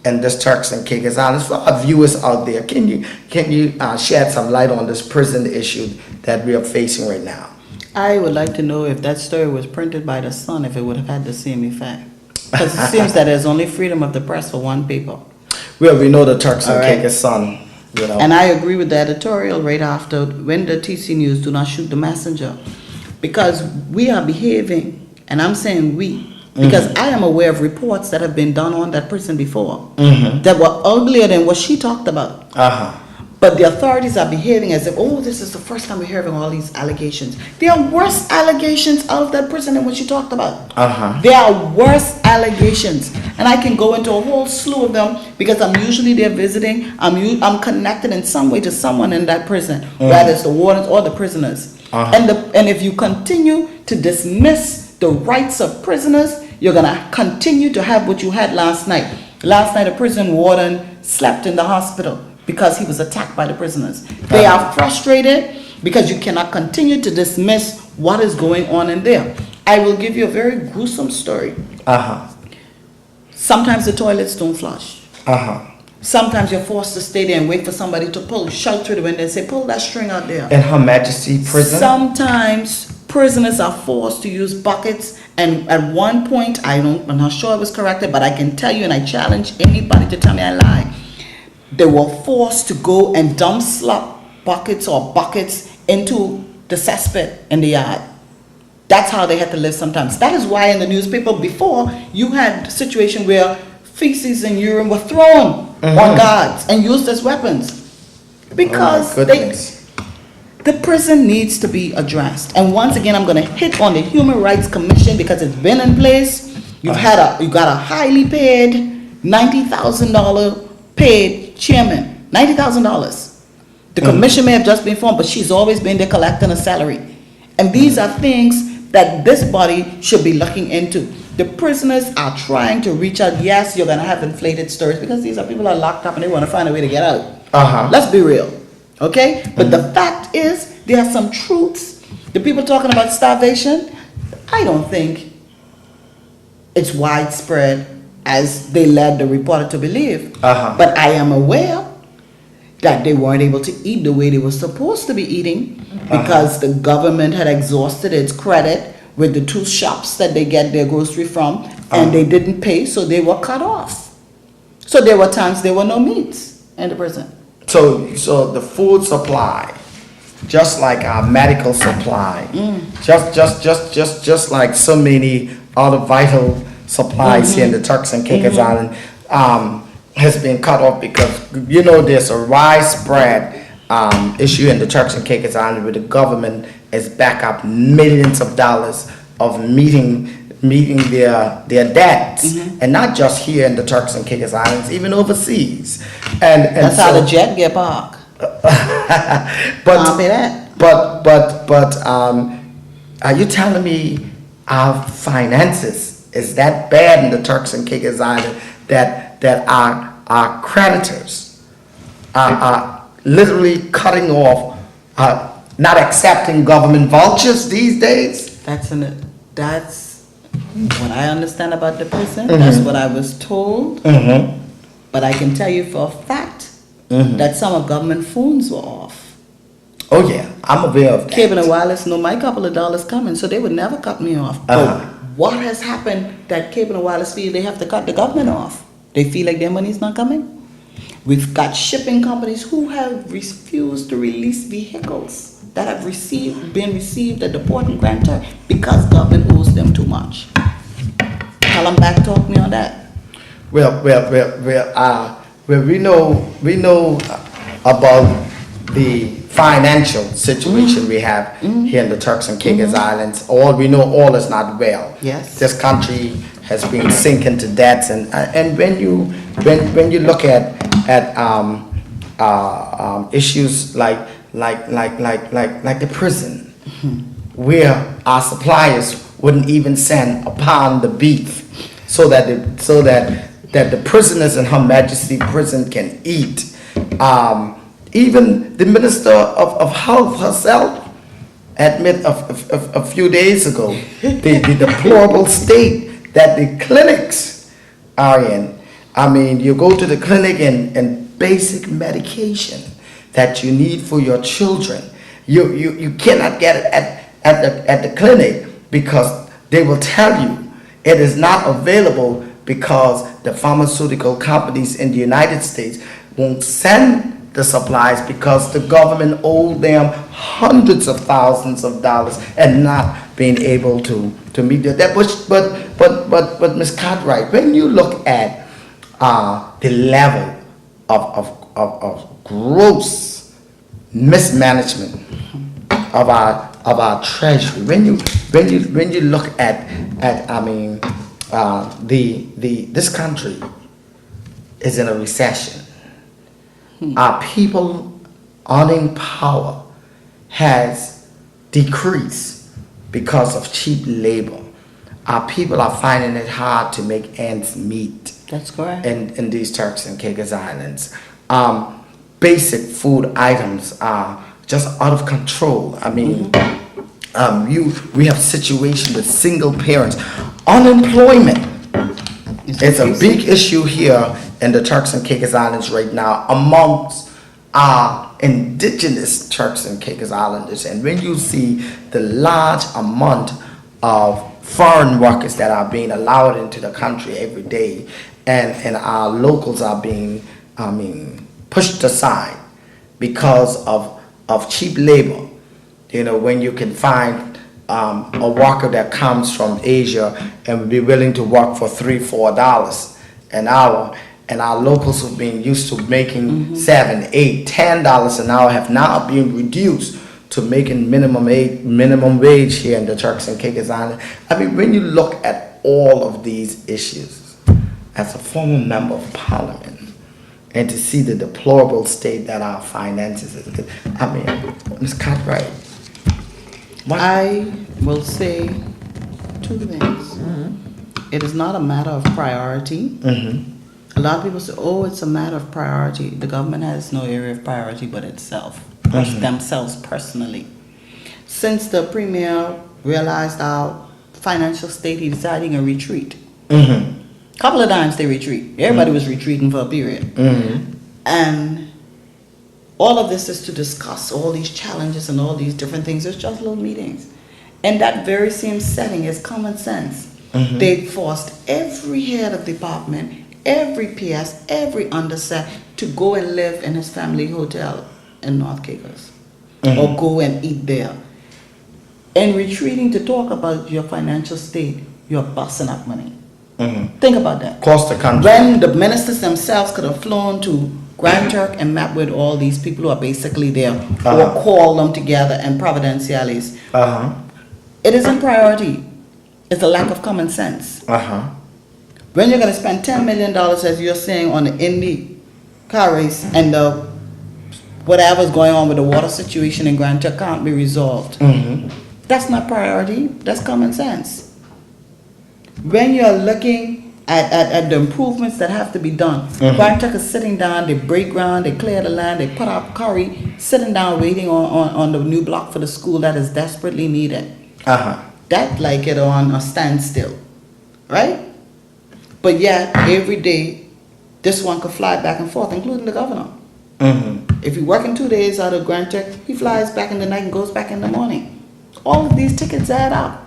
in this Turks and Caicos Islands. For our viewers out there, can you shed some light on this prison issue that we are facing right now? I would like to know if that story was printed by the Sun, if it would have had the same effect. Because it seems that there's only freedom of the press for one paper. Well, we know the Turks and Caicos Sun, you know. And I agree with the editorial right after, when the TC News do not shoot the messenger. Because we are behaving, and I'm saying we, because I am aware of reports that have been done on that prison before that were uglier than what she talked about. But the authorities are behaving as if, oh, this is the first time we're hearing all these allegations. There are worse allegations out of that prison than what she talked about. There are worse allegations. And I can go into a whole slew of them because I'm usually there visiting. I'm connected in some way to someone in that prison, whether it's the wardens or the prisoners. And if you continue to dismiss the rights of prisoners, you're going to continue to have what you had last night. Last night, a prison warden slept in the hospital because he was attacked by the prisoners. They are frustrated because you cannot continue to dismiss what is going on in there. I will give you a very gruesome story. Sometimes the toilets don't flush. Sometimes you're forced to stay there and wait for somebody to shout through the window and say, pull that string out there. In Her Majesty Prison? Sometimes prisoners are forced to use buckets, and at one point, I'm not sure it was corrected, but I can tell you, and I challenge anybody to tell me I lie, they were forced to go and dump slop buckets into the cesspit in the yard. That's how they had to live sometimes. That is why in the newspaper before, you had a situation where feces and urine were thrown on guards and used as weapons. Because the prison needs to be addressed. And once again, I'm going to hit on the Human Rights Commission because it's been in place. You got a highly paid $90,000 paid chairman, $90,000. The commission may have just been formed, but she's always been there collecting a salary. And these are things that this body should be looking into. The prisoners are trying to reach out. Yes, you're going to have inflated stories because these are people who are locked up and they want to find a way to get out. Let's be real, okay? But the fact is, there are some truths. The people talking about starvation, I don't think it's widespread as they led the reporter to believe. But I am aware that they weren't able to eat the way they were supposed to be eating because the government had exhausted its credit with the 2 shops that they get their grocery from, and they didn't pay, so they were cut off. So there were times there were no meats in the prison. So the food supply, just like our medical supply, just like so many other vital supplies here in the Turks and Caicos Island, has been cut off because, you know, there's a widespread issue in the Turks and Caicos Island where the government is back up millions of dollars of meeting their debts, and not just here in the Turks and Caicos Islands, even overseas. And that's how the jet get parked. But are you telling me our finances is that bad in the Turks and Caicos Island that our creditors are literally cutting off, not accepting government vouchers these days? That's what I understand about the prison. That's what I was told. But I can tell you for a fact that some of government phones were off. Oh yeah, I'm aware of that. Cable and Wireless know my couple of dollars coming, so they would never cut me off. But what has happened that Cable and Wireless feel they have to cut the government off? They feel like their money's not coming. We've got shipping companies who have refused to release vehicles that have been received at the port in Grand Turk because government owes them too much. Tell them back, talk me on that. Well, we know about the financial situation we have here in the Turks and Caicos Islands. We know all is not well. Yes. This country has been sinking to debts, and when you look at issues like the prison, where our suppliers wouldn't even send a pound of beef so that the prisoners in Her Majesty Prison can eat. Even the Minister of Health herself admitted a few days ago the deplorable state that the clinics are in. I mean, you go to the clinic and basic medication that you need for your children, you cannot get it at the clinic because they will tell you it is not available because the pharmaceutical companies in the United States won't send the supplies because the government owed them hundreds of thousands of dollars and not being able to meet that. But Ms. Cartwright, when you look at the level of gross mismanagement of our treasury, when you look at I mean this country is in a recession. Our people owning power has decreased because of cheap labor. Our people are finding it hard to make ends meet. That's correct. In these Turks and Caicos Islands. Basic food items are just out of control. I mean, we have situations with single parents. Unemployment is a big issue here in the Turks and Caicos Islands right now amongst our indigenous Turks and Caicos Islanders. And when you see the large amount of foreign workers that are being allowed into the country every day, and our locals are being, pushed aside because of cheap labor. You know, when you can find a worker that comes from Asia and would be willing to work for $3-4 an hour, and our locals who've been used to making $7, $8, $10 an hour have now been reduced to making minimum wage here in the Turks and Caicos Islands. I mean, when you look at all of these issues as a former member of parliament, and to see the deplorable state that our finances is, I mean, Ms. Cartwright, I will say two things. It is not a matter of priority. A lot of people say, oh, it's a matter of priority. The government has no area of priority but itself, themselves personally. Since the premier realized our financial state, he decided to retreat. Couple of times they retreat. Everybody was retreating for a period. And all of this is to discuss all these challenges and all these different things. It's just little meetings. And that very same setting is common sense. They forced every head of department, every PS, every undersec to go and live in his family hotel in North Caicos. Or go and eat there. And retreating to talk about your financial state, you're busting up money. Think about that. Cost the country. When the ministers themselves could have flown to Grand Turk and met with all these people who are basically there, or call them together and providenciales. It isn't priority. It's a lack of common sense. When you're going to spend $10 million, as you're saying, on the Indy car race and the whatever's going on with the water situation in Grand Turk can't be resolved. That's not priority. That's common sense. When you're looking at the improvements that have to be done, Grand Turk is sitting down, they break ground, they clear the land, they put up curry, sitting down waiting on the new block for the school that is desperately needed. That like it on a standstill, right? But yet, every day, this one could fly back and forth, including the governor. If he's working 2 days out of Grand Turk, he flies back in the night and goes back in the morning. All of these tickets add up.